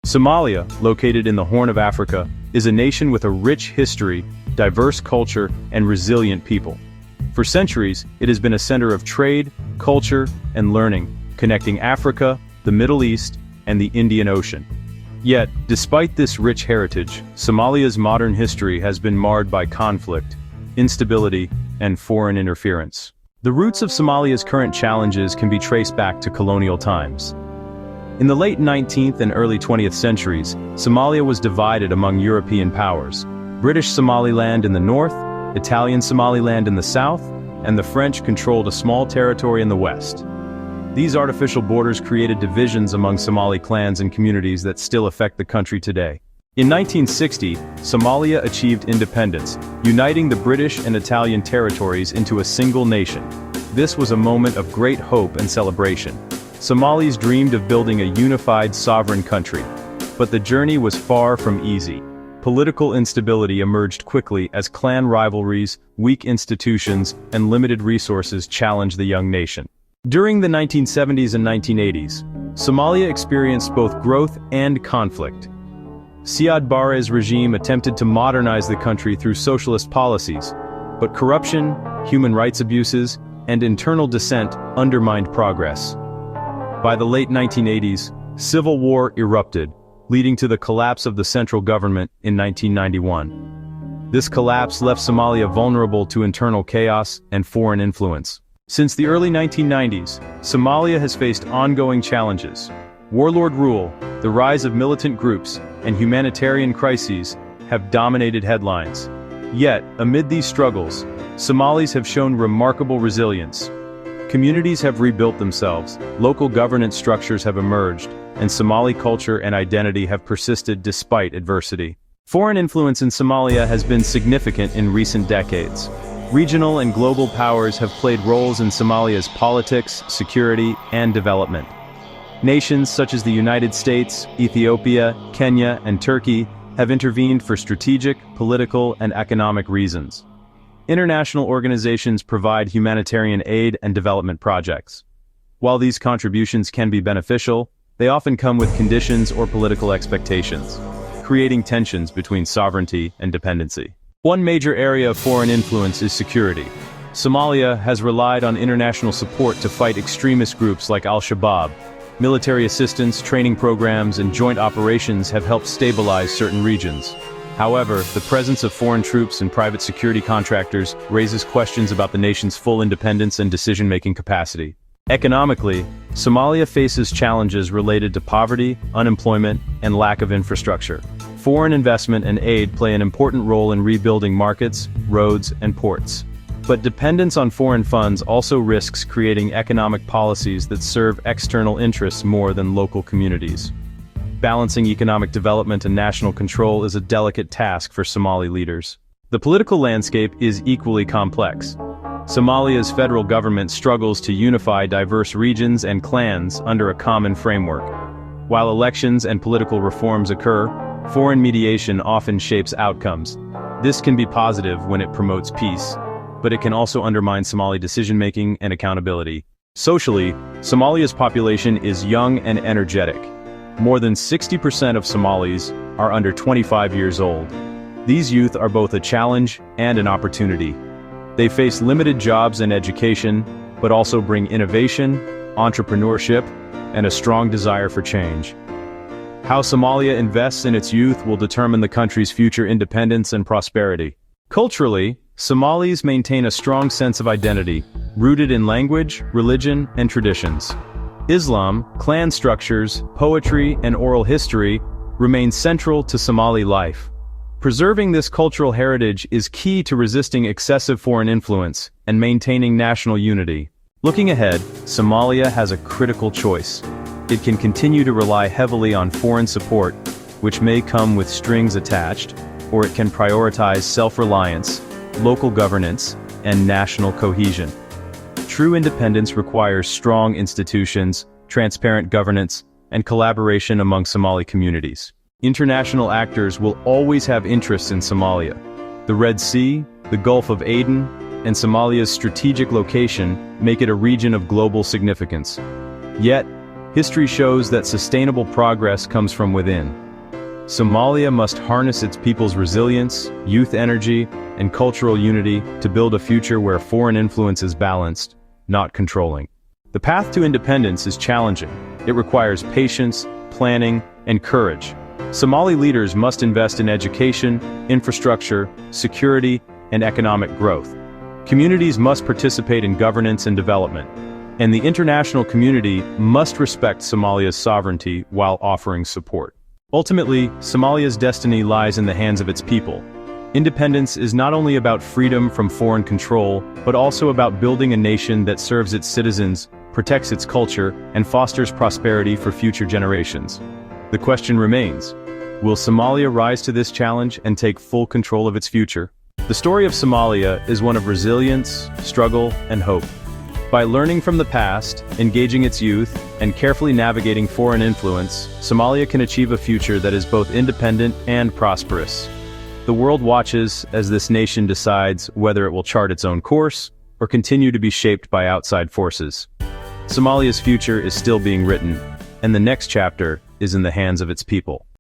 Somalia, located in the Horn of Africa, is a nation with a rich history, diverse culture, and resilient people. For centuries, it has been a center of trade, culture, and learning, connecting Africa, the Middle East, and the Indian Ocean. Yet, despite this rich heritage, Somalia's modern history has been marred by conflict, instability, and foreign interference. The roots of Somalia's current challenges can be traced back to colonial times. In the late 19th and early 20th centuries, Somalia was divided among European powers: British Somaliland in the north, Italian Somaliland in the south, and the French controlled a small territory in the west. These artificial borders created divisions among Somali clans and communities that still affect the country today. In 1960, Somalia achieved independence, uniting the British and Italian territories into a single nation. This was a moment of great hope and celebration. Somalis dreamed of building a unified, sovereign country. But the journey was far from easy. Political instability emerged quickly as clan rivalries, weak institutions, and limited resources challenged the young nation. During the 1970s and 1980s, Somalia experienced both growth and conflict. Siad Barre's regime attempted to modernize the country through socialist policies, but corruption, human rights abuses, and internal dissent undermined progress. By the late 1980s, civil war erupted, leading to the collapse of the central government in 1991. This collapse left Somalia vulnerable to internal chaos and foreign influence. Since the early 1990s, Somalia has faced ongoing challenges. Warlord rule, the rise of militant groups, and humanitarian crises have dominated headlines. Yet, amid these struggles, Somalis have shown remarkable resilience. Communities have rebuilt themselves, local governance structures have emerged, and Somali culture and identity have persisted despite adversity. Foreign influence in Somalia has been significant in recent decades. Regional and global powers have played roles in Somalia's politics, security, and development. Nations such as the United States, Ethiopia, Kenya, and Turkey have intervened for strategic, political, and economic reasons. International organizations provide humanitarian aid and development projects. While these contributions can be beneficial, they often come with conditions or political expectations, creating tensions between sovereignty and dependency. One major area of foreign influence is security. Somalia has relied on international support to fight extremist groups like Al-Shabaab. Military assistance, training programs, and joint operations have helped stabilize certain regions. However, the presence of foreign troops and private security contractors raises questions about the nation's full independence and decision-making capacity. Economically, Somalia faces challenges related to poverty, unemployment, and lack of infrastructure. Foreign investment and aid play an important role in rebuilding markets, roads, and ports. But dependence on foreign funds also risks creating economic policies that serve external interests more than local communities. Balancing economic development and national control is a delicate task for Somali leaders. The political landscape is equally complex. Somalia's federal government struggles to unify diverse regions and clans under a common framework. While elections and political reforms occur, foreign mediation often shapes outcomes. This can be positive when it promotes peace, but it can also undermine Somali decision-making and accountability. Socially, Somalia's population is young and energetic. More than 60% of Somalis are under 25 years old. These youth are both a challenge and an opportunity. They face limited jobs and education, but also bring innovation, entrepreneurship, and a strong desire for change. How Somalia invests in its youth will determine the country's future independence and prosperity. Culturally, Somalis maintain a strong sense of identity, rooted in language, religion, and traditions. Islam, clan structures, poetry, and oral history remain central to Somali life. Preserving this cultural heritage is key to resisting excessive foreign influence and maintaining national unity. Looking ahead, Somalia has a critical choice. It can continue to rely heavily on foreign support, which may come with strings attached, or it can prioritize self-reliance, local governance, and national cohesion. True independence requires strong institutions, transparent governance, and collaboration among Somali communities. International actors will always have interests in Somalia. The Red Sea, the Gulf of Aden, and Somalia's strategic location make it a region of global significance. Yet, History shows that sustainable progress comes from within. Somalia must harness its people's resilience, youth energy, and cultural unity to build a future where foreign influence is balanced, not controlling. The path to independence is challenging. It requires patience, planning, and courage. Somali leaders must invest in education, infrastructure, security, and economic growth. Communities must participate in governance and development, and the international community must respect Somalia's sovereignty while offering support. Ultimately, Somalia's destiny lies in the hands of its people. Independence is not only about freedom from foreign control, but also about building a nation that serves its citizens, protects its culture, and fosters prosperity for future generations. The question remains, will Somalia rise to this challenge and take full control of its future? The story of Somalia is one of resilience, struggle, and hope. By learning from the past, engaging its youth, and carefully navigating foreign influence, Somalia can achieve a future that is both independent and prosperous. The world watches as this nation decides whether it will chart its own course or continue to be shaped by outside forces. Somalia's future is still being written, and the next chapter is in the hands of its people.